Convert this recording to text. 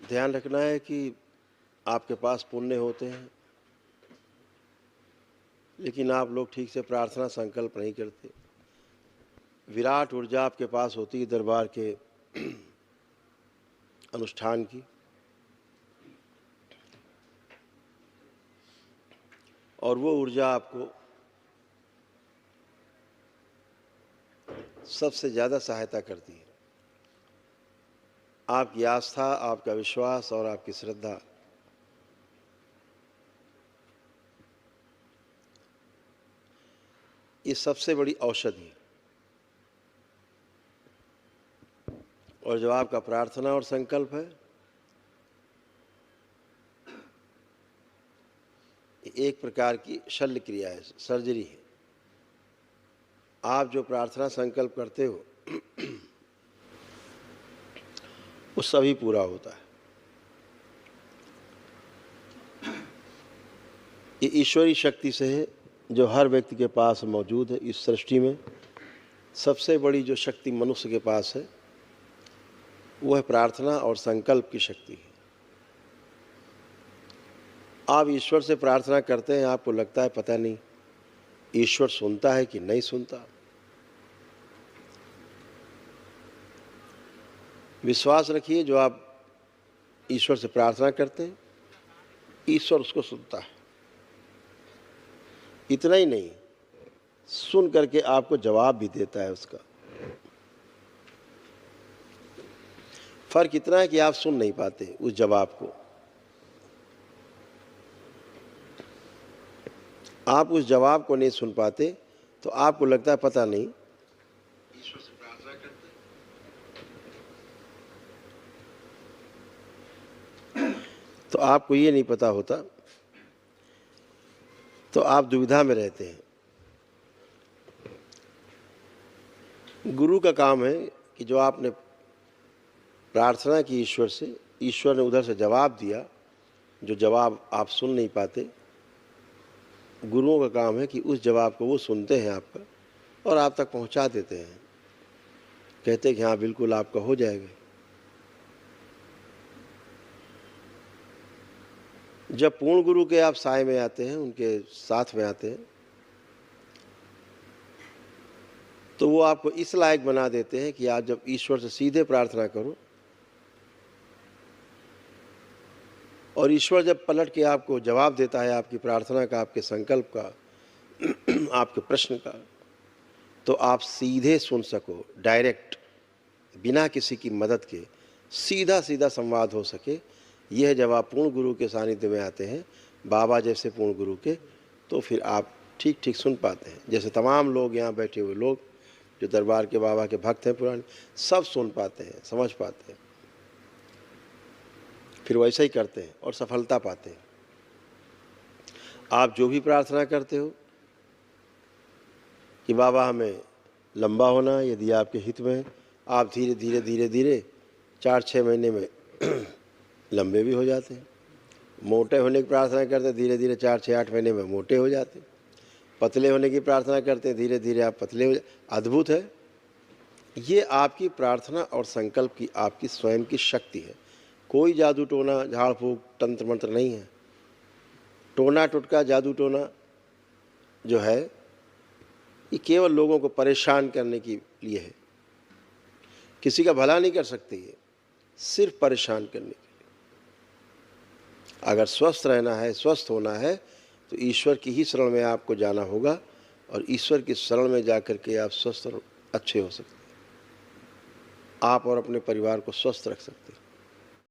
ध्यान रखना है कि आपके पास पुण्य होते हैं, लेकिन आप लोग ठीक से प्रार्थना संकल्प नहीं करते। विराट ऊर्जा आपके पास होती है दरबार के अनुष्ठान की, और वो ऊर्जा आपको सबसे ज़्यादा सहायता करती है। आपकी आस्था, आपका विश्वास और आपकी श्रद्धा ये सबसे बड़ी औषधि है। और जो आपका प्रार्थना और संकल्प है, ये एक प्रकार की शल्य क्रिया है, सर्जरी है। आप जो प्रार्थना संकल्प करते हो वो सभी पूरा होता है। ये ईश्वरी शक्ति से है जो हर व्यक्ति के पास मौजूद है। इस सृष्टि में सबसे बड़ी जो शक्ति मनुष्य के पास है वो है प्रार्थना और संकल्प की शक्ति है। आप ईश्वर से प्रार्थना करते हैं, आपको लगता है पता नहीं ईश्वर सुनता है कि नहीं सुनता। विश्वास रखिए, जो आप ईश्वर से प्रार्थना करते हैं ईश्वर उसको सुनता है। इतना ही नहीं, सुन करके आपको जवाब भी देता है उसका। फर्क इतना है कि आप सुन नहीं पाते उस जवाब को। आप उस जवाब को नहीं सुन पाते तो आपको लगता है पता नहीं ईश्वर से प्रार्थना करते तो आपको ये नहीं पता होता, तो आप दुविधा में रहते हैं। गुरु का काम है कि जो आपने प्रार्थना की ईश्वर से, ईश्वर ने उधर से जवाब दिया, जो जवाब आप सुन नहीं पाते, गुरुओं का काम है कि उस जवाब को वो सुनते हैं आपका और आप तक पहुंचा देते हैं। कहते हैं कि हाँ बिल्कुल आपका हो जाएगा। जब पूर्ण गुरु के आप साय में आते हैं, उनके साथ में आते हैं, तो वो आपको इस लायक बना देते हैं कि आप जब ईश्वर से सीधे प्रार्थना करो और ईश्वर जब पलट के आपको जवाब देता है आपकी प्रार्थना का, आपके संकल्प का, आपके प्रश्न का, तो आप सीधे सुन सको, डायरेक्ट, बिना किसी की मदद के सीधा सीधा संवाद हो सके। यह जब आप पूर्ण गुरु के सानिध्य में आते हैं, बाबा जैसे पूर्ण गुरु के, तो फिर आप ठीक ठीक सुन पाते हैं। जैसे तमाम लोग यहाँ बैठे हुए लोग जो दरबार के बाबा के भक्त हैं पुराने, सब सुन पाते हैं, समझ पाते हैं, फिर वैसा ही करते हैं और सफलता पाते हैं। आप जो भी प्रार्थना करते हो कि बाबा हमें लंबा होना, यदि आपके हित में, आप धीरे धीरे धीरे धीरे 4-6 महीने में लंबे भी हो जाते हैं। मोटे होने की प्रार्थना करते हैं, धीरे धीरे 4-6-8 महीने में मोटे हो जाते हैं। पतले होने की प्रार्थना करते हैं, धीरे धीरे आप पतले हो जाते। अद्भुत है। ये आपकी प्रार्थना और संकल्प की, आपकी स्वयं की शक्ति है। कोई जादू टोना, झाड़ फूक, तंत्र मंत्र नहीं है। टोना टुटका, जादू टोना जो है ये केवल लोगों को परेशान करने के लिए है। किसी का भला नहीं कर सकते, ये सिर्फ परेशान करने के लिए। अगर स्वस्थ रहना है, स्वस्थ होना है, तो ईश्वर की ही शरण में आपको जाना होगा और ईश्वर की शरण में जाकर के आप स्वस्थ और अच्छे हो सकते हैं। आप और अपने परिवार को स्वस्थ रख सकते हैं।